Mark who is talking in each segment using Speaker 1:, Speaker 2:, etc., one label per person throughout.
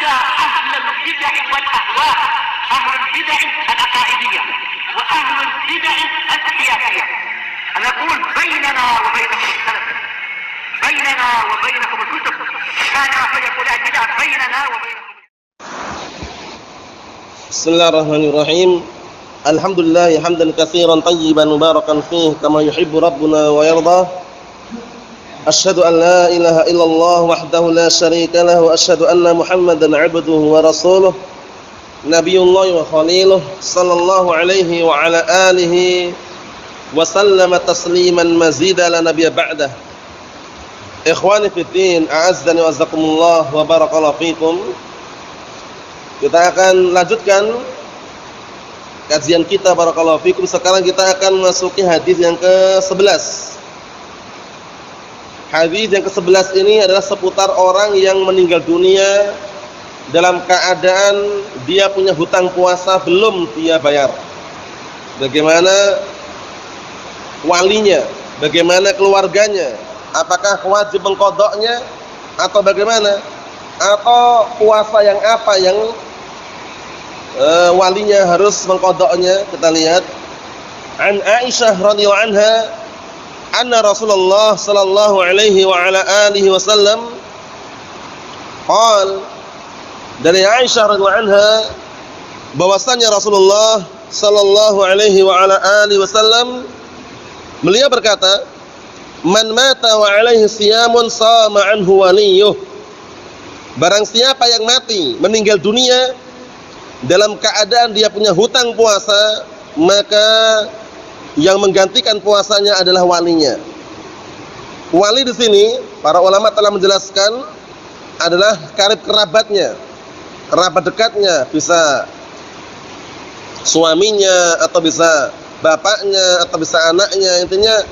Speaker 1: على أهل البدع والأهواء، أهل البدع العقائدية وأهل البدع السياسية. أنا أقول بيننا وبينكم السلف، بيننا وبينكم الكتب، كان فيقول البدع بيننا وبينكم.
Speaker 2: بسم الله الرحمن الرحيم. الحمد لله حمدا كثيرا طيبا مباركا فيه كما يحب ربنا ويرضى. أشهد أن لا إله إلا الله وحده لا شريك له، وأشهد أن محمدا عبده ورسوله نبي الله وخليله صلى الله عليه وعلى آله وسلم تسليما مزيدا لا نبي بعده. Ikhwani fi din, a'azzani wa azzakumullah wa barakallahu fikum. Kita akan lanjutkan kajian kita barakallahu fikum. Sekarang kita akan masuki hadis yang ke-11. Hadis yang ke-11 ini adalah seputar orang yang meninggal dunia dalam keadaan dia punya hutang puasa belum dia bayar. Bagaimana walinya, bagaimana keluarganya, apakah wajib mengqadha'nya atau bagaimana? Atau puasa yang apa yang walinya harus mengqadha'nya? Kita lihat. An Aisyah radhiyallahu anha anna Rasulullah sallallahu alaihi wa ala alihi wasallam qala, dari Aisyah radhiyallahu anha bahwasanya Rasulullah sallallahu alaihi wa ala alihi wasallam beliau berkata, man mata wa alaihi siyamun sama anhu waliyuh. Barang siapa yang mati meninggal dunia dalam keadaan dia punya hutang puasa, maka yang menggantikan puasanya adalah walinya. Wali di sini para ulama telah menjelaskan adalah karib kerabatnya, kerabat dekatnya, bisa suaminya atau bisa bapaknya atau bisa anaknya. Intinya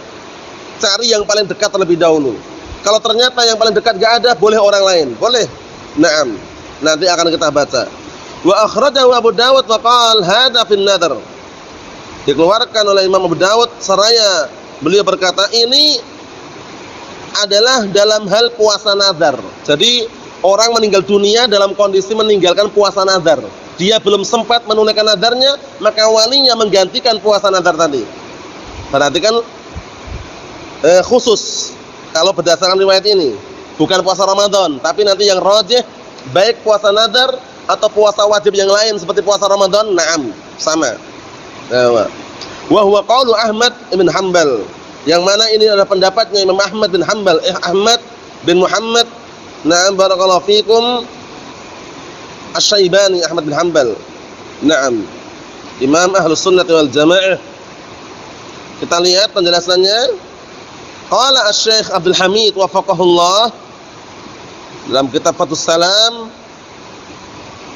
Speaker 2: cari yang paling dekat terlebih dahulu. Kalau ternyata yang paling dekat gak ada, boleh orang lain, boleh. Naam. Nanti akan kita baca. Wa akhrajahu Abu Dawud wa qala hadza fin nadar. Dikeluarkan oleh Imam Abu Dawud seraya beliau berkata ini adalah dalam hal puasa nazar. Jadi orang meninggal dunia dalam kondisi meninggalkan puasa nazar. Dia belum sempat menunaikan nazarnya, maka walinya menggantikan puasa nazar tadi. Perhatikan khusus kalau berdasarkan riwayat ini, bukan puasa Ramadan, tapi nanti yang rajih baik puasa nazar atau puasa wajib yang lain seperti puasa Ramadan, na'am, sama. Wa huwa qaulu Ahmad bin Hanbal, yang mana ini adalah pendapatnya Imam Ahmad bin Hanbal, Ahmad bin Muhammad, na'am, barakallahu fikum, Asy-Syaibani Ahmad bin Hanbal, na'am, Imam Ahlus Sunnah wal Jamaah. Kita lihat penjelasannya. Qala Asy-Syaikh Abdul Hamid wafaqahullah dalam kitab Fathus Salam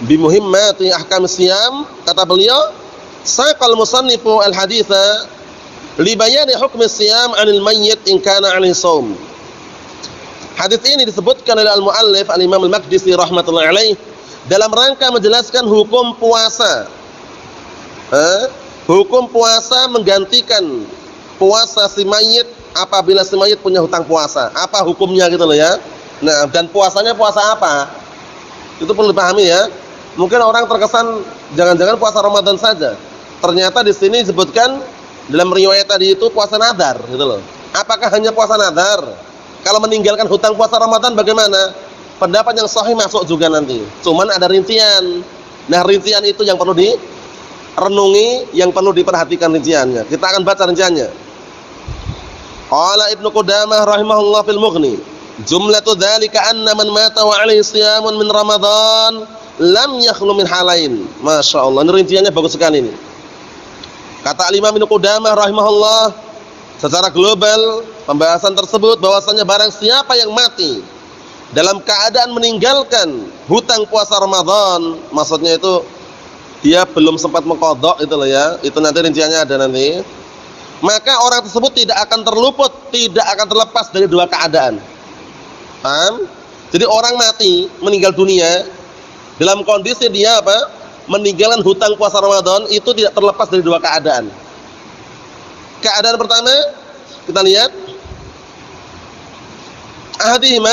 Speaker 2: bi muhimmati ahkam siyam, kata beliau, saqal musannifu al-haditsa li bayani hukm siyam 'anil mayyit in kana 'alaihi shaum. Hadis ini disebutkan oleh al-muallif al-Imam al-Maqdisi rahimatullah alaih dalam rangka menjelaskan hukum puasa. Hukum puasa menggantikan puasa si mayit apabila si mayit punya hutang puasa. Apa hukumnya gitu loh ya. Nah, dan puasanya puasa apa? Itu perlu dipahami ya. Mungkin orang terkesan jangan-jangan puasa Ramadan saja. Ternyata di sini disebutkan dalam riwayat tadi itu puasa nazar gitu loh. Apakah hanya puasa nazar? Kalau meninggalkan hutang puasa Ramadan bagaimana? Pendapat yang sahih masuk juga nanti. Cuman ada rincian. Nah, rincian itu yang perlu direnungi, yang perlu diperhatikan rinciannya. Kita akan baca rinciannya. Qala Ibnu Qudamah rahimahullah fil Mughni, jumlatu dzalika anna man mata wa alaihi siyamun min Ramadan lam yakhlu min halain. Masyaallah, ini rinciannya bagus sekali ini. Kata Imam Ibnu Qudamah rahimahullah, secara global pembahasan tersebut bahwasanya barang siapa yang mati dalam keadaan meninggalkan hutang puasa Ramadan, maksudnya itu dia belum sempat mengqadha itu loh ya. Itu nanti rinciannya ada nanti. Maka orang tersebut tidak akan terluput, tidak akan terlepas dari dua keadaan. Paham? Jadi orang mati, meninggal dunia dalam kondisi dia apa? Meninggalkan hutang puasa Ramadan, itu tidak terlepas dari dua keadaan. Keadaan pertama, kita lihat, ahadihima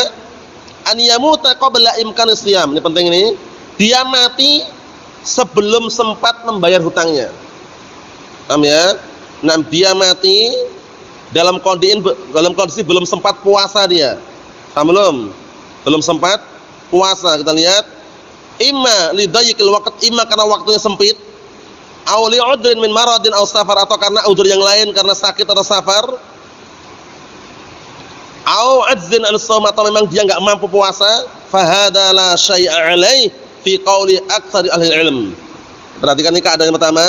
Speaker 2: an yamuta qabla imkanis siyam. Ini penting ini. dia mati sebelum sempat membayar hutangnya. Paham ya? Nah, dia mati dalam kondisi belum sempat puasa dia. Paham belum? Belum sempat puasa. Kita lihat, imma lidayyiqil waqt, imma karena waktunya sempit, aw li'udrin min maradin aw safar, atau karena udzur yang lain, karena sakit atau safar, aw ajzin an-shaum, atau memang dia enggak mampu puasa, fa hadza la syai'a 'alaihi fi qauli aktsari ahli ilm. Perhatikan ini keadaan yang pertama,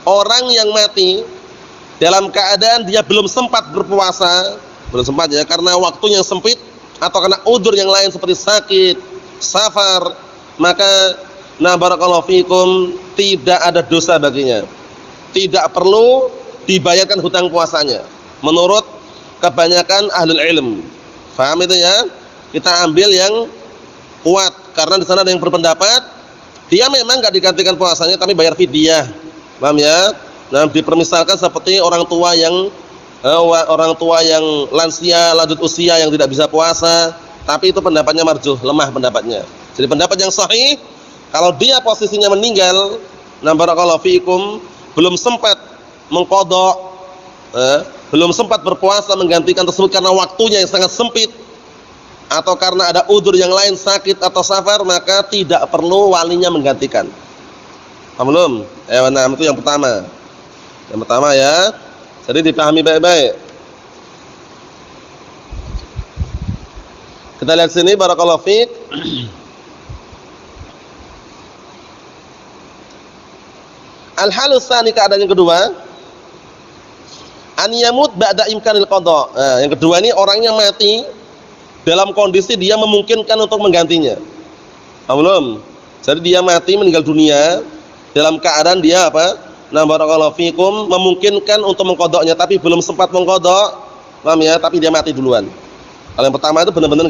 Speaker 2: orang yang mati dalam keadaan dia belum sempat berpuasa, belum sempat ya, karena waktunya sempit atau karena udzur yang lain seperti sakit, safar, maka nah barakallahu fikum, tidak ada dosa baginya. Tidak perlu dibayarkan hutang puasanya menurut kebanyakan ahlul ilm. Paham itu ya? Kita ambil yang kuat karena di sana ada yang berpendapat dia memang enggak digantikan puasanya tapi bayar fidyah. Paham ya? Nah, dipermisalkan seperti orang tua yang lansia, lanjut usia yang tidak bisa puasa, tapi itu pendapatnya marjuh, lemah pendapatnya. Jadi pendapat yang sahih, kalau dia posisinya meninggal, nah barakallahu fiikum, belum sempat mengqadha, belum sempat berpuasa menggantikan tersebut karena waktunya yang sangat sempit, atau karena ada udzur yang lain, sakit atau safar, maka tidak perlu walinya menggantikan. Paham belum? Nah, itu yang pertama. Yang pertama ya. Jadi dipahami baik-baik. Kita lihat sini barakallahu fiik. Al-halus tsani, keadaan yang kedua, an yamut ba'da imkanil qadha. Nah, yang kedua ini orangnya mati dalam kondisi dia memungkinkan untuk menggantinya. Paham belum? Jadi dia mati meninggal dunia dalam keadaan dia apa? Nah barakallahu fikum, memungkinkan untuk mengqadhanya tapi belum sempat mengqadha. Paham ya? Tapi dia mati duluan. Kalau yang pertama itu benar-benar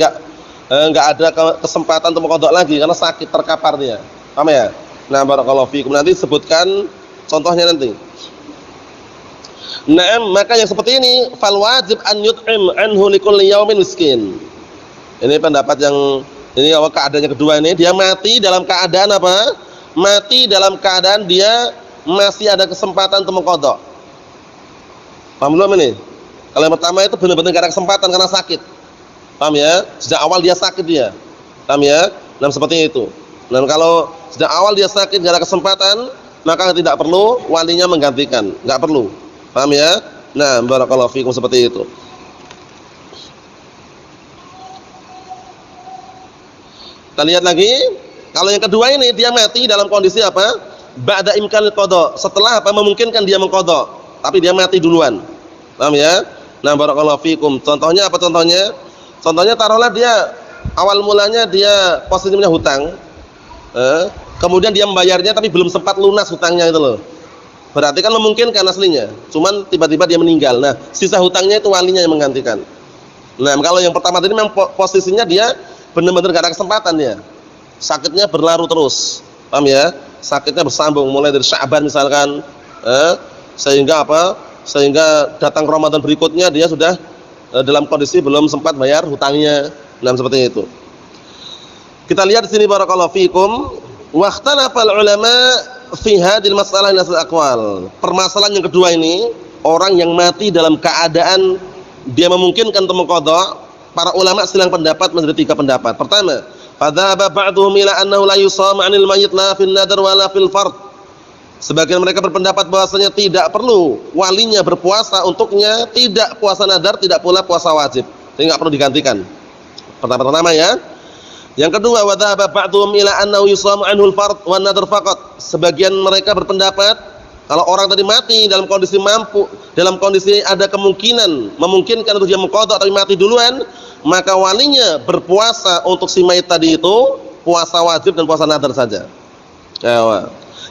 Speaker 2: enggak ada kesempatan untuk mengqadha lagi karena sakit, terkapar dia. Paham ya? Nah barakallahu fikum, nanti sebutkan contohnya nanti. Nah, maka yang seperti ini fal wajib an yut'im anhu likulli yaumin miskin. Ini pendapat yang ini awal keadaannya kedua ini, dia mati dalam keadaan apa? Mati dalam keadaan dia masih ada kesempatan untuk mengqadha. Paham belum ini? Kalau yang pertama itu benar-benar enggak ada kesempatan karena sakit. Paham ya? Sejak awal dia sakit dia. Paham ya? Nah, seperti itu. Dan kalau sejak awal dia sakit enggak ada kesempatan, maka tidak perlu walinya menggantikan, enggak perlu. Paham ya? Nah, barakallahu fikum, seperti itu. Kita lihat lagi, kalau yang kedua ini dia mati dalam kondisi apa? Ba'da imkanil qadha, setelah apa memungkinkan dia mengqadha, tapi dia mati duluan. Paham ya? Nah, barakallahu fikum. Contohnya apa contohnya? Contohnya taruhlah dia awal mulanya dia posisinya hutang. Kemudian dia membayarnya tapi belum sempat lunas hutangnya itu loh. Berarti kan memungkinkan aslinya, cuman tiba-tiba dia meninggal. Nah, sisa hutangnya itu walinya yang menggantikan. Nah, kalau yang pertama tadi memang posisinya dia benar-benar enggak ada kesempatan dia. Sakitnya berlaru terus. Paham ya? Sakitnya bersambung mulai dari Sya'ban misalkan, sehingga apa? Sehingga datang Ramadan berikutnya dia sudah dalam kondisi belum sempat bayar hutangnya. Nah, seperti itu. Kita lihat di sini barakallahu fikum, wa ikhtalafal ulama fi hadhil mas'alah nasal aqwal. Permasalahan yang kedua ini, orang yang mati dalam keadaan dia memungkinkan untuk mengqadha, para ulama silang pendapat menjadi 3 pendapat. Pertama, fadzaba ba'dhum ila annahu la yusam 'anil mayyit la fil nadar wa la fil fard. Sebagian mereka berpendapat bahwasanya tidak perlu walinya berpuasa untuknya, tidak puasa nadar, tidak pula puasa wajib. Jadi enggak perlu digantikan. Pertama ya. Yang kedua, wa dzahaba ba'dhum ila annahu yusamu 'anhu al-fard wan nadar faqat. Sebagian mereka berpendapat kalau orang tadi mati dalam kondisi mampu, dalam kondisi ada kemungkinan memungkinkan untuk dia mengqadha tapi mati duluan, maka walinya berpuasa untuk si mayit tadi itu puasa wajib dan puasa nadar saja.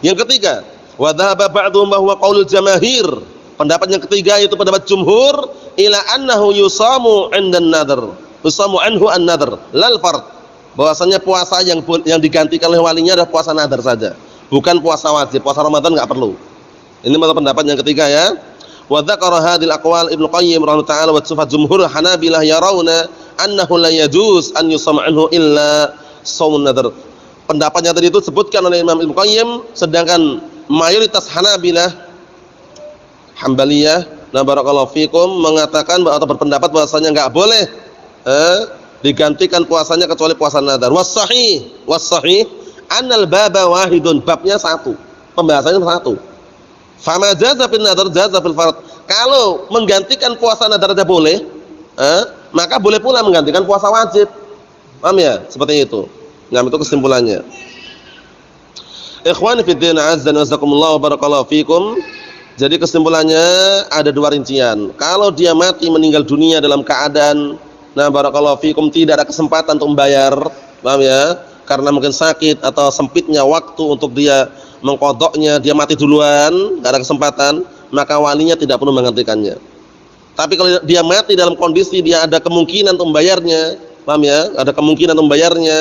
Speaker 2: Yang ketiga, wa dhahaba ba'dhum bahwa qaulul jamaahir, pendapat yang ketiga yaitu pendapat jumhur, ila annahu yusamu 'indan nadar, yusamu anhu an-nadar lal fard. Bahwasanya puasa yang digantikan oleh walinya adalah puasa nadar saja, bukan puasa wajib. Puasa Ramadan enggak perlu. Ini pendapat yang ketiga ya. Wa dzakara hadhil aqwal Ibnu Qayyim rahimahullah ta'ala wa sufat jumhur Hanabilah yarawna annahu la yajuz an yusam anhu illa shaum nadar. Pendapatnya tadi itu disebutkan oleh Imam Ibnu Qayyim, sedangkan mayoritas Hambaliyah, nah barakallahu fikum, mengatakan atau berpendapat bahwasanya enggak boleh digantikan puasanya kecuali puasa nadar. Was-sahih annal baba wahidun, babnya satu, pembahasannya satu. Fama jaza fil nadar jaza fil fard. Kalau menggantikan puasa nadar aja boleh, maka boleh pula menggantikan puasa wajib. Paham ya? Seperti itu. Nah, itu kesimpulannya. Ikhwani fid din, azza wa jazakumullah wa barakallahu fikum. Jadi kesimpulannya ada dua rincian. Kalau dia mati meninggal dunia dalam keadaan barakallahu fikum tidak ada kesempatan untuk membayar, paham ya? Karena mungkin sakit atau sempitnya waktu untuk dia mengqadha'nya, dia mati duluan, enggak ada kesempatan, maka walinya tidak perlu menggantikannya. Tapi kalau dia mati dalam kondisi dia ada kemungkinan untuk membayarnya, paham ya? Ada kemungkinan untuk membayarnya,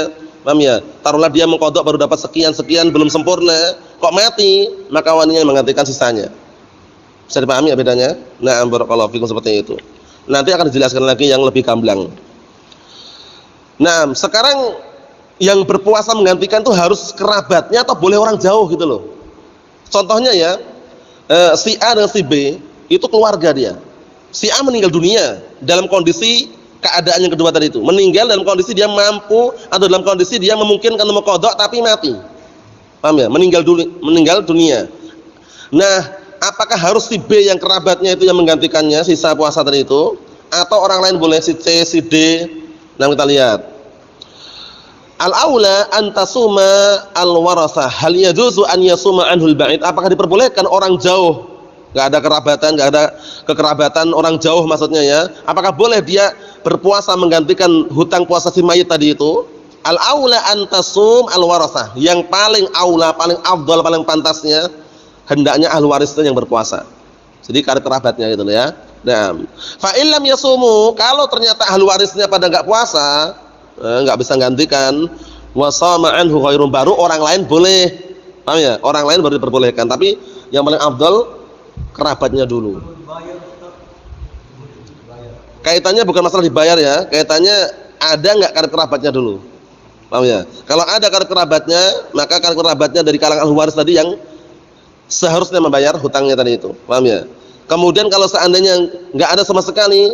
Speaker 2: paham ya? Taruhlah dia mengqadha' baru dapat sekian belum sempurna, kok mati, maka walinya menggantikan sisanya. Bisa dipahami ya bedanya? Nah, barakallahu fikum, seperti itu. Nanti akan dijelaskan lagi yang lebih gamblang. Nah, sekarang yang berpuasa menggantikan itu harus kerabatnya atau boleh orang jauh gitu loh. Contohnya ya, si A dan si B itu keluarga dia. Si A meninggal dunia dalam kondisi keadaan yang kedua tadi itu. Meninggal dalam kondisi dia mampu atau dalam kondisi dia memungkinkan untuk qadha tapi mati. Paham ya? Meninggal dunia. Nah, apakah harus si B yang kerabatnya itu yang menggantikannya sisa puasa tadi itu, atau orang lain boleh, si C, si D? Nah, kita lihat. Al-aula an tasuma al-warasah, hal yajuzu an yasuma anhul ba'id. Apakah diperbolehkan orang jauh, enggak ada kerabatan, enggak ada kekerabatan, orang jauh maksudnya ya, apakah boleh dia berpuasa menggantikan hutang puasa si mayit tadi itu? Al-aula an tasum al-warasah, yang paling aula, paling afdal, paling pantasnya hendaknya ahli waris itu yang berpuasa. Jadi karib kerabatnya gitu loh ya. Nah, fa illam yasumu, kalau ternyata ahli warisnya pada enggak puasa, enggak bisa gantikan, wasama anhu ghairun, baru orang lain boleh. Paham ya? Orang lain baru diperbolehkan, tapi yang paling afdal kerabatnya dulu. Kaitannya bukan masalah dibayar ya, kaitannya ada enggak karib kerabatnya dulu. Paham ya? Kalau ada karib kerabatnya, maka karib kerabatnya dari kalangan ahli waris tadi yang seharusnya membayar hutangnya tadi itu. Paham ya? Kemudian kalau seandainya enggak ada sama sekali,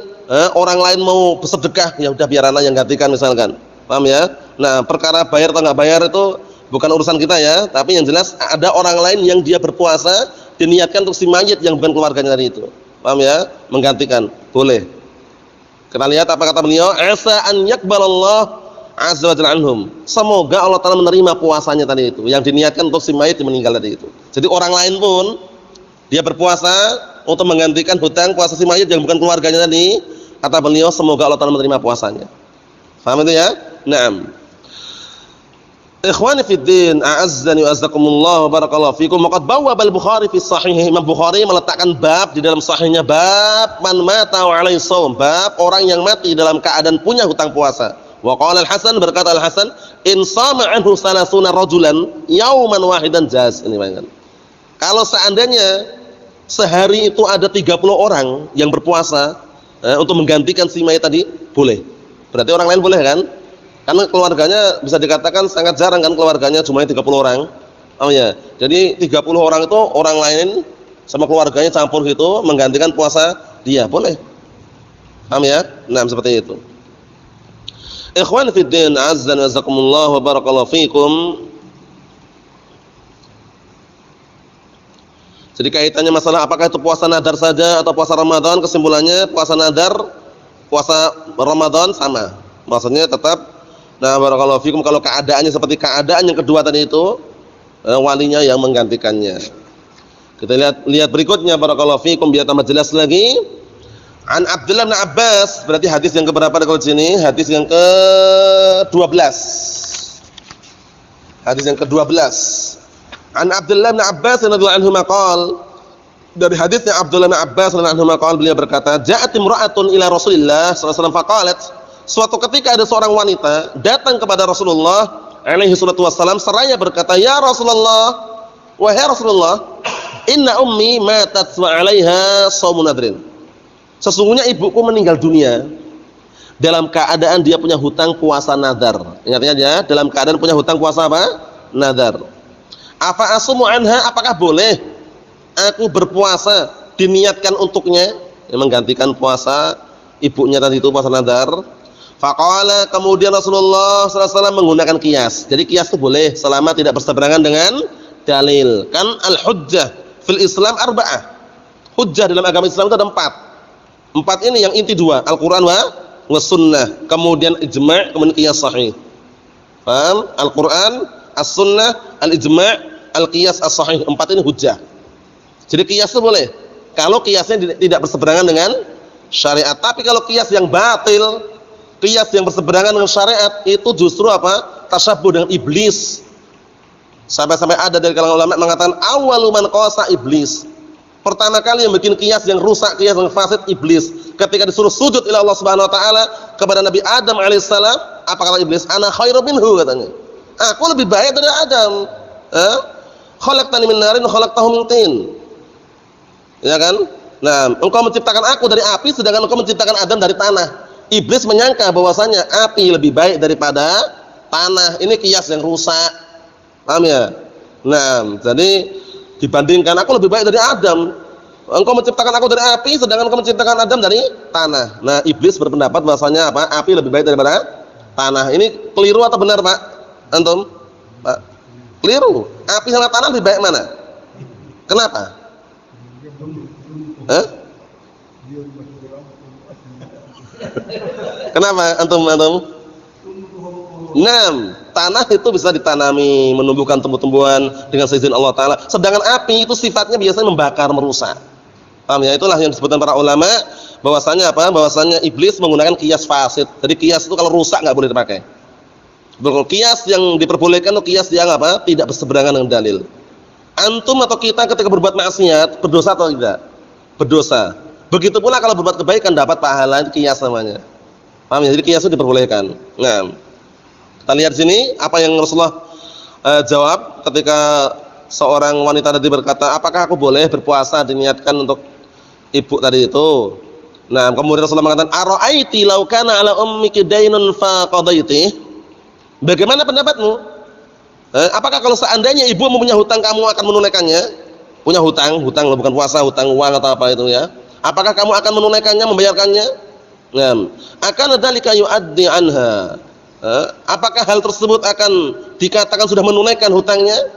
Speaker 2: orang lain mau bersedekah, ya udah biar anak yang gantikan misalkan. Paham ya? Nah, perkara bayar atau enggak bayar itu bukan urusan kita ya, tapi yang jelas ada orang lain yang dia berpuasa diniatkan untuk si mayit yang bukan keluarganya tadi itu. Paham ya? Menggantikan, boleh. Kita lihat apa kata beliau, asa an yaqbalallah azza wa jalla anhum. Semoga Allah Taala menerima puasanya tadi itu yang diniatkan untuk si mayit yang meninggal tadi itu. Jadi orang lain pun dia berpuasa untuk menggantikan hutang puasa si mayit yang bukan keluarganya tadi, kata beliau semoga Allah Taala menerima puasanya. Paham itu ya? Naam. Ikhwani fid din, a'azzani wa azzakumullah wa barakallahu fikum. Waqad bawwaba al-Bukhari fi sahih. Imam Bukhari meletakkan bab di dalam sahihnya, bab man mata wa alaihi shaum, bab orang yang mati dalam keadaan punya hutang puasa. Wa qala Al-Hasan, berkata Al-Hasan, in sama anhu salasuna rajulan yauman wahidan jaz. Ini bayangkan. Kalau seandainya sehari itu ada 30 orang yang berpuasa untuk menggantikan si mayit tadi, boleh. Berarti orang lain boleh kan? Karena keluarganya bisa dikatakan sangat jarang kan, keluarganya jumlahnya 30 orang. Oh ya. Jadi 30 orang itu orang lain sama keluarganya campur gitu menggantikan puasa dia, boleh. Paham ya? Nah, seperti itu. Ikhwan fid din, azza wa jazakumullah wa barakallahu fikum. Jadi kaitannya masalah apakah itu puasa nadar saja atau puasa Ramadan, kesimpulannya puasa nadar, puasa Ramadan sama. Maksudnya tetap, nah barakallahu fikum, kalau keadaannya seperti keadaan yang kedua tadi itu, walinya yang menggantikannya. Kita lihat berikutnya barakallahu fikum biar tambah jelas lagi. An Abdullah bin Abbas, berarti hadis yang keberapa kalau di sini? Hadis yang ke-12. Hadis yang ke-12. An Abdullah bin Abbas radhiyallahu anhu maqal, dari hadisnya Abdullah bin Abbas radhiyallahu anhu maqal, beliau berkata, ja'at imra'atun ila Rasulillah sallallahu alaihi wasallam faqalat, suatu ketika ada seorang wanita datang kepada Rasulullah alaihi salatu wasallam seraya berkata, ya Rasulullah, wahai Rasulullah, inna ummi matat wa 'alaiha shaumun nadrin. Sesungguhnya ibuku meninggal dunia dalam keadaan dia punya hutang puasa nadar. Ingat-ingat ya, dalam keadaan punya hutang puasa apa? Nadar. Afa asumu anha, apakah boleh aku berpuasa diniatkan untuknya, yang menggantikan puasa ibunya tadi itu puasa nadar. Faqala, kemudian Rasulullah SAW menggunakan qiyas. Jadi qiyas itu boleh selama tidak berseberangan dengan dalil. Kan al-hujjah fil Islam arba'ah. Hujjah dalam agama Islam itu ada 4. 4 ini yang inti 2, Al-Qur'an wa sunnah, kemudian ijma', kemudian qiyas sahih. Paham? Al-Qur'an, as-sunnah, al-ijma', al-qiyas as-sahih. 4 ini hujjah. Jadi qiyas itu boleh kalau qiyasnya tidak berseberangan dengan syariat. Tapi kalau qiyas yang batil, qiyas yang berseberangan dengan syariat, itu justru apa? Tasyabuh dengan iblis. Sampai-sampai ada dari kalangan ulama mengatakan awwalu man qasa iblis. Pertama kali yang bikin qiyas yang rusak, qiyas yang fasid, iblis. Ketika disuruh sujud ila Allah Subhanahu wa taala kepada Nabi Adam alaihissalam, apa kata iblis? Ana khairu minhu, katanya. Aku lebih baik dari Adam. Khalaqtani min narin wa khalaqtahu min tin. Ya kan? Nah, engkau menciptakan aku dari api sedangkan engkau menciptakan Adam dari tanah. Iblis menyangka bahwasanya api lebih baik daripada tanah. Ini qiyas yang rusak. Paham ya? Nah, jadi dibandingkan aku lebih baik dari Adam. Engkau menciptakan aku dari api sedangkan engkau menciptakan Adam dari tanah. Nah, iblis berpendapat bahwasanya apa? Api lebih baik daripada tanah. Ini keliru atau benar, Pak? Antum? Pak? Keliru. Api sama tanah lebih baik mana? Kenapa? Hah? Kenapa antum? Tanah itu bisa ditanami, menumbuhkan tumbuh-tumbuhan dengan seizin Allah Ta'ala. Sedangkan api itu sifatnya biasanya membakar, merusak. Paham ya? Itulah yang disebutkan para ulama bahwasanya apa? Bahwasanya iblis menggunakan qiyas fasid. Jadi qiyas itu kalau rusak nggak boleh dipakai. Qiyas yang diperbolehkan itu qiyas yang apa? Tidak berseberangan dengan dalil. Antum atau kita ketika berbuat maksiat berdosa atau tidak? Berdosa. Begitu pula kalau berbuat kebaikan dapat pahala, itu qiyas namanya. Paham ya? Jadi qiyas itu diperbolehkan. Nah, kita lihat sini apa yang Rasulullah jawab ketika seorang wanita tadi berkata, apakah aku boleh berpuasa diniatkan untuk ibu tadi itu? Nah, kemudian Rasulullah mengatakan, ara'aiti law kana ala ummiki dainun fa qadaiti? Bagaimana pendapatmu? Apakah kalau seandainya ibu mempunyai hutang kamu akan menunaikannya? Punya hutang bukan puasa, hutang uang atau apa itu ya? Apakah kamu akan menunaikannya, membayarkannya? Nah, akan dzalika yu'addi anha. Apakah hal tersebut akan dikatakan sudah menunaikan hutangnya?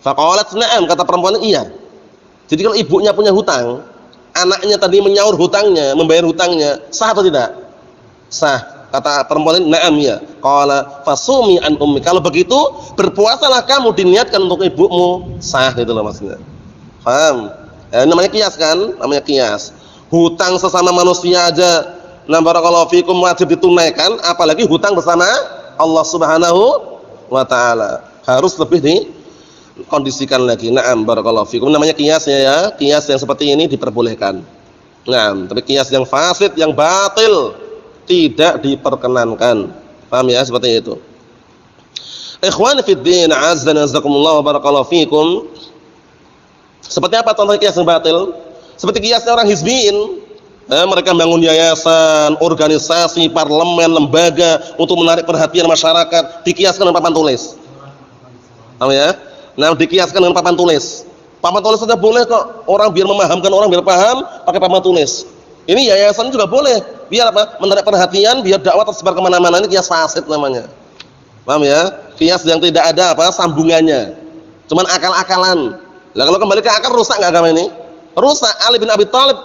Speaker 2: Faqalat na'am, kata perempuan iya. Jadi kalau ibunya punya hutang, anaknya tadi menyaur hutangnya, membayar hutangnya, sah atau tidak? Sah. Kata perempuan ini na'am ya. Qala fasumi an ummi. Kalau begitu berpuasalah kamu diniatkan untuk ibumu. Sah, gitu loh maksudnya. Paham? Namanya qiyas kan? Namanya qiyas. Hutang sesama manusia aja, nah barakallahu fikum, wajib ditunaikan, apalagi hutang bersama Allah Subhanahu wa taala. Harus lebih dikondisikan lagi. Na'am barakallahu fikum. Namanya qiyas ya. Qiyas yang seperti ini diperbolehkan. Nah, tapi qiyas yang fasid, yang batil tidak diperkenankan. Paham ya? Seperti itu. Ikhwani fid din, azza wa jazakumullah wa barakallahu fikum. Seperti apa contoh qiyas yang batil? Seperti qiyasnya orang hizbiyin. Mereka bangun yayasan, organisasi, parlemen, lembaga untuk menarik perhatian masyarakat, dikiaskan dengan papan tulis. Paham ya? Nah, dikiaskan dengan papan tulis. Papan tulis saja boleh kok. Orang biar memahamkan orang biar paham, pakai papan tulis. Ini yayasan juga boleh. Biar apa? Menarik perhatian, biar dakwah tersebar kemana-mana. Ini qiyas fasid namanya. Paham ya? Qiyas yang tidak ada apa? Sambungannya. Cuman akal-akalan. Lah kalau kembali ke akal, rusak enggak agama ini? Rusak. Ali bin Abi Thalib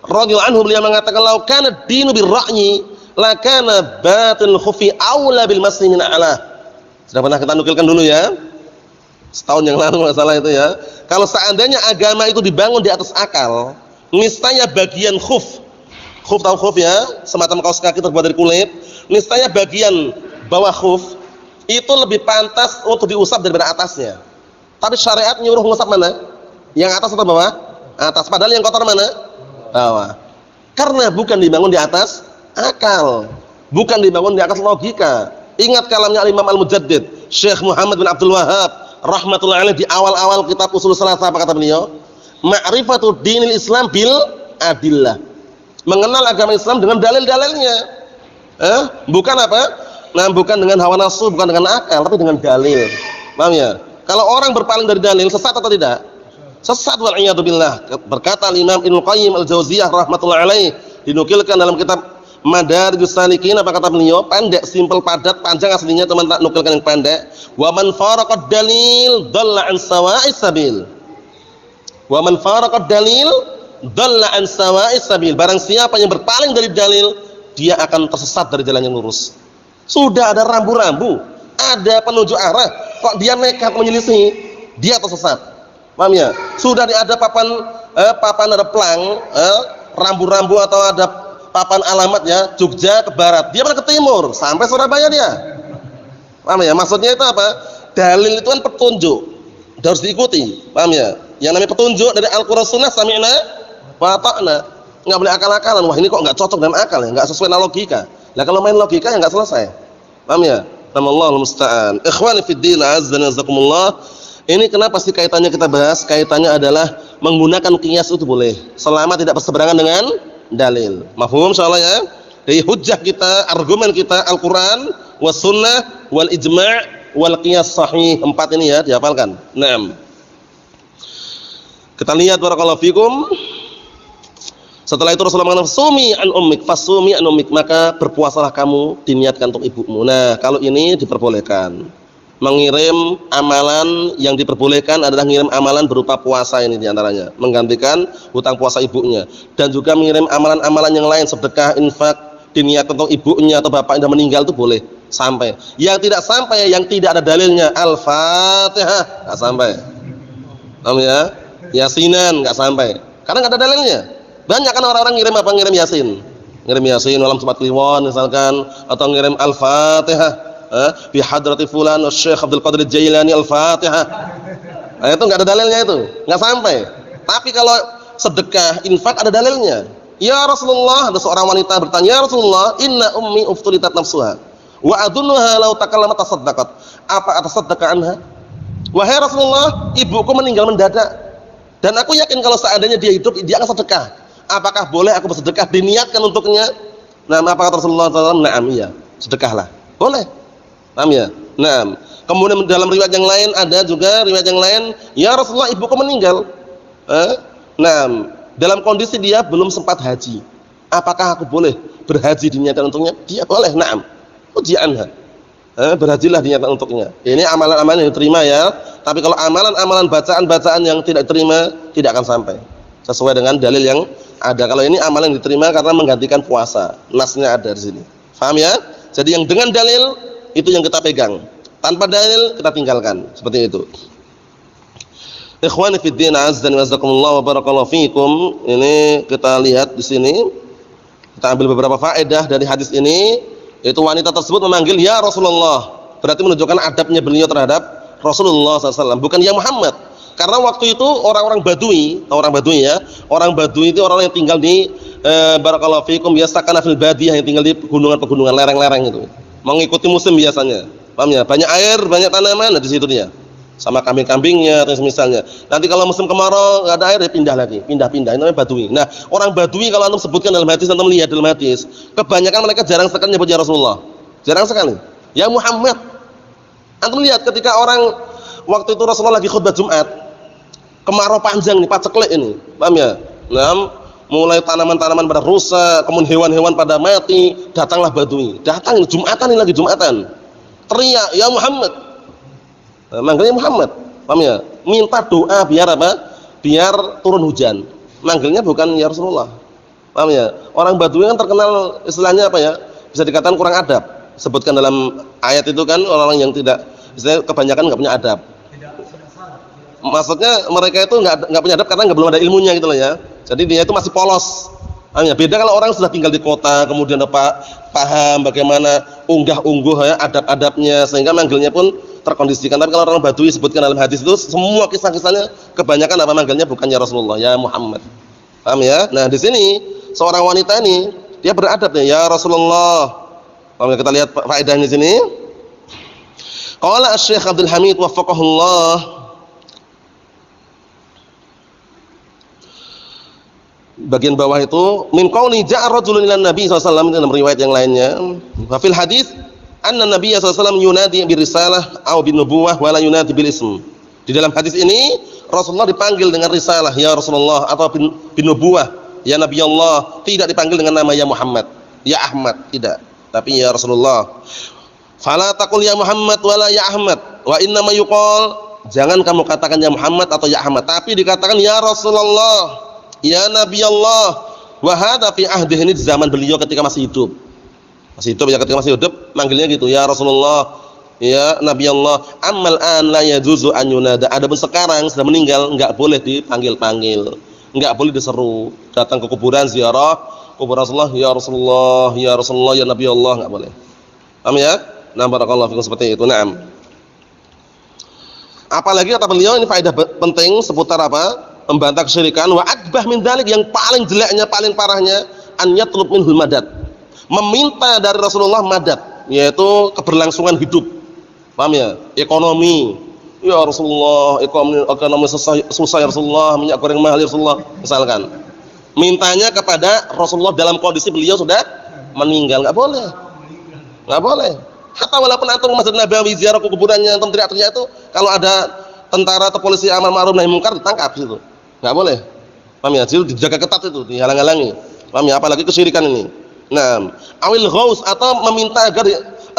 Speaker 2: radhiyallahu anhu, beliau mengatakan, "Lau kana ad-dinu bir-ra'yi, la kana batil khufi aula bil masni min a'la." Sudah pernah kita nukilkan dulu ya. Setahun yang lalu masalah itu ya. Kalau seandainya agama itu dibangun di atas akal, niscaya bagian khuf tahu khuf ya, semacam kaos kaki terbuat dari kulit, niscaya bagian bawah khuf itu lebih pantas untuk diusap daripada atasnya. Tapi syariat nyuruh ngusap mana? Yang atas atau bawah? Atas. Padahal yang kotor mana? Bawah. Karena bukan dibangun di atas akal, bukan dibangun di atas logika. Ingat kalamnya Imam Al-Mujaddid Syekh Muhammad bin Abdul Wahhab rahmatullahi alaih di awal-awal kitab Ushul Tsalatsah. Apa kata beliau? Ma'rifatud dinil Islam bil adillah. Mengenal agama Islam dengan dalil-dalilnya. Bukan apa? Nah, bukan dengan hawa nafsu, bukan dengan akal, tapi dengan dalil. Paham ya? Kalau orang berpaling dari dalil, sesat atau tidak? Sesat wal iyadu billah. Berkata Imam Ibnu Qayyim Al-Jauziyah rahimatullah alaih, dinukilkan dalam kitab Madarijus Salikin, apa kata beliau? Pendek, simpel, padat, panjang aslinya, teman tak nukilkan yang pendek. Wa man faraqad dalil dhalla an sawa'is sabil. Wa man faraqad dalil dhalla an sawa'is sabil. Barang siapa yang berpaling dari dalil, dia akan tersesat dari jalan yang lurus. Sudah ada rambu-rambu, ada penunjuk arah, kok dia nekat menyelisih, dia tersesat. Paham ya? Sudah ada papan ada pelang, rambu-rambu atau ada papan alamat ya, Jogja ke barat, dia malah ke timur, sampai Surabaya dia. Paham ya? Maksudnya itu apa? Dalil itu kan petunjuk, harus diikuti. Paham ya? Yang namanya petunjuk dari Al-Qur'an Sunnah, sami'na wa ata'na. Enggak boleh akal-akalan. Wah, ini kok enggak cocok dengan akal ya, enggak sesuai dengan logika. Lah kalau main logika ya enggak selesai. Paham ya? Allahul musta'an. Ikhwani fid din, azza wa jazakumullah. Ini kenapa sih kaitannya kita bahas? Kaitannya adalah menggunakan qiyas itu boleh selama tidak berseberangan dengan dalil. Mafhum insyaallah ya? Dari hujjah kita, argumen kita Al-Qur'an was sunnah wal ijma' wal qiyas sahih. 4 ini ya dihafalkan. Naam. Kita lihat barakallahu fikum. Setelah itu Rasulullah mengatakan sumi an ummik fasumi an ummik, maka berpuasalah kamu diniatkan untuk ibumu. Nah, kalau ini diperbolehkan. Mengirim amalan yang diperbolehkan adalah mengirim amalan berupa puasa, ini diantaranya menggantikan hutang puasa ibunya, dan juga mengirim amalan-amalan yang lain, sedekah, infak, diniatkan untuk ibunya atau bapak yang sudah meninggal, itu boleh sampai. Yang tidak sampai, yang tidak ada dalilnya, Al-Fatihah nggak sampai. Paham ya? Yasinan nggak sampai, karena nggak ada dalilnya. Banyak kan orang-orang ngirim apa? Ngirim Yasin, ngirim Yasin dalam surat Kliwon misalkan, atau ngirim Al-Fatihah bi hadrati fulan Syekh Abdul Qadir Jailani Al-Fatihah. Nah, itu enggak ada dalilnya, itu enggak sampai. Tapi kalau sedekah, infak ada dalilnya. Ya Rasulullah, ada seorang wanita bertanya, "Ya Rasulullah, inna ummi uftulitat nafsuha wa adunnuha law takallamat tasaddaqat. Apa atasaddaqa anha?" Wahai Rasulullah, ibuku meninggal mendadak dan aku yakin kalau seandainya dia hidup dia akan sedekah. Apakah boleh aku bersedekah diniatkan untuknya? Nah, apa kata Rasulullah SAW? Naam, iya, sedekahlah. Boleh. Paham ya? Nah, kemudian dalam riwayat yang lain ada juga riwayat yang lain, ya Rasulullah ibuku meninggal. Nah, dalam kondisi dia belum sempat haji. Apakah aku boleh berhaji diniatkan untuknya? Dia boleh. Naam. Ujianha. Berhajilah diniatkan untuknya. Ini amalan-amalan yang diterima ya. Tapi kalau amalan-amalan bacaan-bacaan yang tidak diterima tidak akan sampai. Sesuai dengan dalil yang ada. Kalau ini amalan yang diterima karena menggantikan puasa. Nasnya ada di sini. Paham ya? Jadi yang dengan dalil itu yang kita pegang, tanpa dalil kita tinggalkan, seperti itu. Ikhwani fid din, azza wa jazakumullah wa barakallahu fikum. Ini kita lihat di sini. Kita ambil beberapa faedah dari hadis ini. Itu wanita tersebut memanggil ya Rasulullah, berarti menunjukkan adabnya beliau terhadap Rasulullah SAW, bukan ya Muhammad. Karena waktu itu orang-orang Badui, orang Badui ya, orang Badui itu orang yang tinggal di barakallahu fikum yastakana fil badiyah, yang tinggal di pegunungan-pegunungan, lereng-lereng itu. Mengikuti musim biasanya, paham ya? Banyak air, banyak tanaman, nah di situ dia. Sama kambing-kambingnya atau misalnya. Nanti kalau musim kemarau nggak ada air, dia pindah lagi, pindah-pindah. Ini namanya Badui. Nah, orang Badui kalau antum sebutkan dalam hadis, antum lihat dalam hadis, kebanyakan mereka jarang sekali nyebut ya Rasulullah. Jarang sekali. Ya Muhammad. Antum lihat ketika orang waktu itu Rasulullah lagi khutbah Jumat, kemarau panjang nih, paceklik ini, paham ya? Nah, mulai tanaman-tanaman pada rusak, kemudian hewan-hewan pada mati, datanglah Badui. Datang Jumatan, ini lagi Jumatan. Teriak, "Ya Muhammad." Nah, manggilnya Muhammad. Paham ya? Minta doa biar apa? Biar turun hujan. Manggilnya bukan ya Rasulullah. Paham ya? Orang Badui kan terkenal istilahnya apa ya? Bisa dikatakan kurang adab. Sebutkan dalam ayat itu kan orang-orang yang tidak, istilahnya kebanyakan enggak punya adab. Maksudnya mereka itu enggak punya adab karena belum ada ilmunya gitu loh ya. Jadi dia itu masih polos. Beda kalau orang sudah tinggal di kota, kemudian paham bagaimana unggah-ungguh ya adab-adabnya, sehingga manggilnya pun terkondisikan. Tapi kalau orang Badui sebutkan dalam hadis itu semua kisah-kisahnya kebanyakan apa manggilnya bukan ya Rasulullah, ya Muhammad. Paham ya? Nah, di sini seorang wanita ini dia beradab ya Rasulullah. Paham ya? Kita lihat faedahnya di sini. Qala Asy-Syaikh Abdul Hamid waffaqahullah, bagian bawah itu min qauli ja'a rajulun ila Nabi sallallahu alaihi wasallam, dalam riwayat yang lainnya. Wa fil hadis anna Nabi sallallahu alaihi wasallam yunadi bi risalah aw bin nubuwah wa la yunadi bil ism. Di dalam hadis ini Rasulullah dipanggil dengan risalah ya Rasulullah atau bin nubuwah ya Nabi Allah, tidak dipanggil dengan nama ya Muhammad, ya Ahmad, tidak, tapi ya Rasulullah. Fala taqul ya Muhammad wala ya Ahmad wa inna ma yuqal, jangan kamu katakan ya Muhammad atau ya Ahmad, tapi dikatakan ya Rasulullah, ya Nabi Allah. Wa hadza fi ahdihi, ini di zaman beliau ketika masih hidup. Masih hidup ya, ketika masih hidup manggilnya gitu, ya Rasulullah, ya Nabi Allah. Ammal an la yajuzu an yunada. Adapun sekarang sudah meninggal enggak boleh dipanggil-panggil, enggak boleh diseru. Datang ke kuburan ziarah kubur Rasulullah, ya Rasulullah, ya Rasulullah, ya Nabi Allah, enggak boleh. Paham ya? Nah, barakallahu fikum, seperti itu. Naam. Apalagi kata beliau, ini faedah penting seputar apa? Membantah kesyirikan. Wa akbah min dzalik, yang paling jeleknya, paling parahnya, an yatlub minhul madad, meminta dari Rasulullah madad, yaitu keberlangsungan hidup. Paham ya? Ekonomi. Ya Rasulullah, ekonomi susah ya Rasulullah, minyak goreng mahal ya Rasulullah, misalkan. Mintanya kepada Rasulullah dalam kondisi beliau sudah meninggal, enggak boleh. Enggak boleh. Hatta walaupun antum Masjid Nabawi ziarah ke kuburannya, antum teriak-teriak itu, kalau ada tentara atau polisi amar ma'ruf nahi munkar ditangkap situ. Enggak boleh. Paham ya? Jadi dijaga ketat itu, dihalang-halangi. Paham ya? Apalagi kesyirikan ini. Nah, awil ghaus, atau meminta agar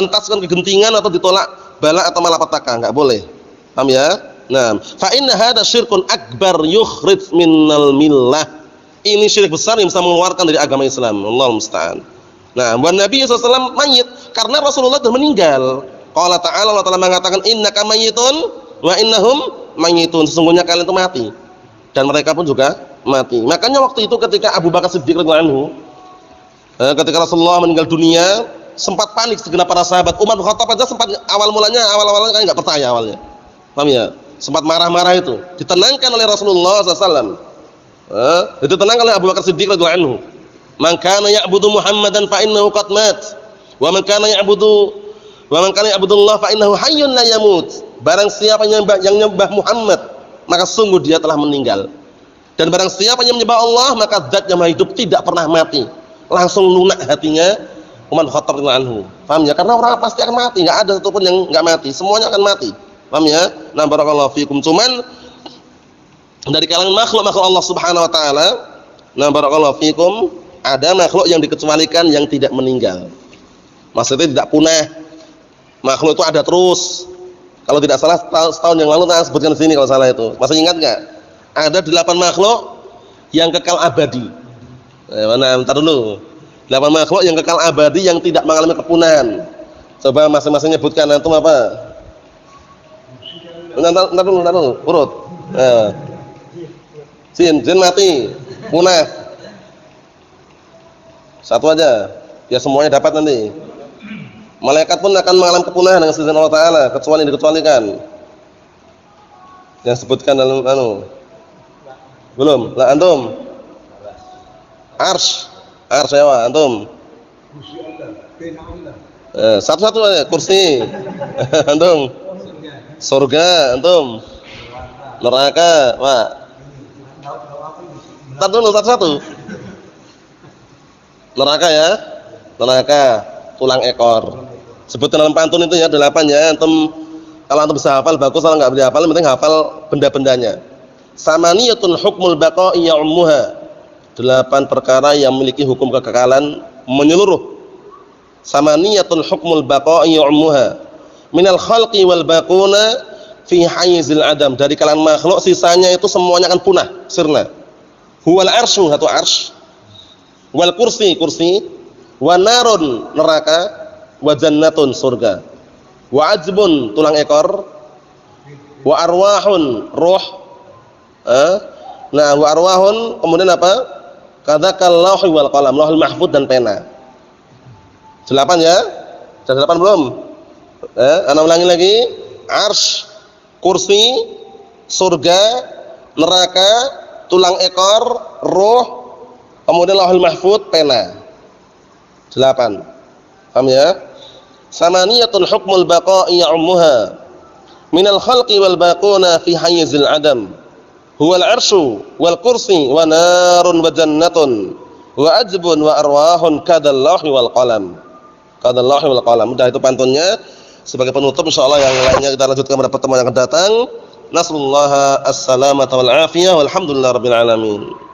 Speaker 2: entaskan kegentingan atau ditolak bala atau malapetaka, enggak boleh. Paham ya? Nah, fa inna hadza syirkun akbar yukhrij minal millah. Ini syirik besar yang bisa mengeluarkan dari agama Islam. Allahu musta'an. Nah, wan Nabi sallallahu alaihi wasallam mayyit, karena Rasulullah sudah meninggal. Qala ta'ala, Allah Ta'ala mengatakan innaka mayyitun wa innahum mayyitun, sesungguhnya kalian itu mati dan mereka pun juga mati. Makanya waktu itu ketika Abu Bakar Siddiq radhiyallahu anhu, ketika Rasulullah meninggal dunia, sempat panik segenap para sahabat. Umar bin Khattab aja sempat awal-awalnya kan enggak percaya awalnya. Paham ya? Sempat marah-marah itu. Ditenangkan oleh Rasulullah sallallahu alaihi wasallam. Ditenangkan oleh Abu Bakar Siddiq radhiyallahu anhu. Man kana ya'budu Muhammadan fa innahu qad mat. Wa man kana ya'budullah fa innahu hayyun la yamut. Barang siapa yang menyembah Muhammad, maka sungguh dia telah meninggal. Dan barang siapa yang menyembah Allah, maka zat yang hidup tidak pernah mati. Langsung lunak hatinya Umar bin Khattab radhiyallahu anhu. Paham ya? Karena orang pasti akan mati, enggak ada satupun yang enggak mati, semuanya akan mati. Paham ya? Nah, barakallahu fikum. Cuman dari kalangan makhluk Allah Subhanahu wa taala, nah barakallahu fikum, ada makhluk yang dikecualikan, yang tidak meninggal. Maksudnya tidak punah. Makhluk itu ada terus. Kalau tidak salah setahun yang lalu saya sebutkan di sini kalau salah itu. Masih ingat enggak? Ada 8 makhluk yang kekal abadi. Mana bentar dulu. 8 makhluk yang kekal abadi, yang tidak mengalami kepunahan. Coba masing-masing nyebutkan, antum apa? Bentar dulu, urut. Jin mati, punah. Satu aja, ya semuanya dapat nanti. Malaikat pun akan mengalami kepunahan dengan izin Allah Ta'ala, kecuali dikecualikan. Yang sebutkan dalam belum? Lah antum? Arsy ya antum? Satu-satu aja, kursi. Antum? Surga, antum? Neraka, Pak. Entar dulu satu-satu. Neraka ya? Neraka, tulang ekor. Sebutkan dalam pantun itu ya, 8 ya. Antum kalau antum bisa hafal bagus, kalau enggak bisa hafal, penting hafal benda-bendanya. Samaniyatun hukmul baqa'i ya'ummuha. 8 perkara yang memiliki hukum kekekalan menyeluruh. Samaniyatun hukmul baqa'i ya'ummuha. Minal khalqi wal baquna fi hayzil adam. Dari kalangan makhluk sisanya itu semuanya akan punah, sirna. Huwal arsyu, satu arsy. Wal kursi, wa narun, neraka, wa jannatun, surga, wa ajbun, tulang ekor, wa arwahun, ruh. Nah, wa arwahun, kemudian apa? Kadzakal lauhi wal qalam, lauhul mahfuz dan pena. 8 ya? Sudah 8 belum? Ana ulangi lagi. Arsy, kursi, surga, neraka, tulang ekor, ruh, kemudian lauhul mahfuz, pena. 8. Paham ya? Samaniyatun hukmul baqa'i ya'ummuha minal khalqi wal baquna fi hayzil adam. huwal arsyu wal kursi wa narun wa jannatun wa ajbun wa arwahun kadallahi wal qalam. Kadallahi wal qalam. Udah itu pantunnya. Sebagai penutup insyaallah yang lainnya kita lanjutkan pada pertemuan yang akan datang. Nasallallahu as-salamata wal afiyah walhamdulillahirabbil alamin.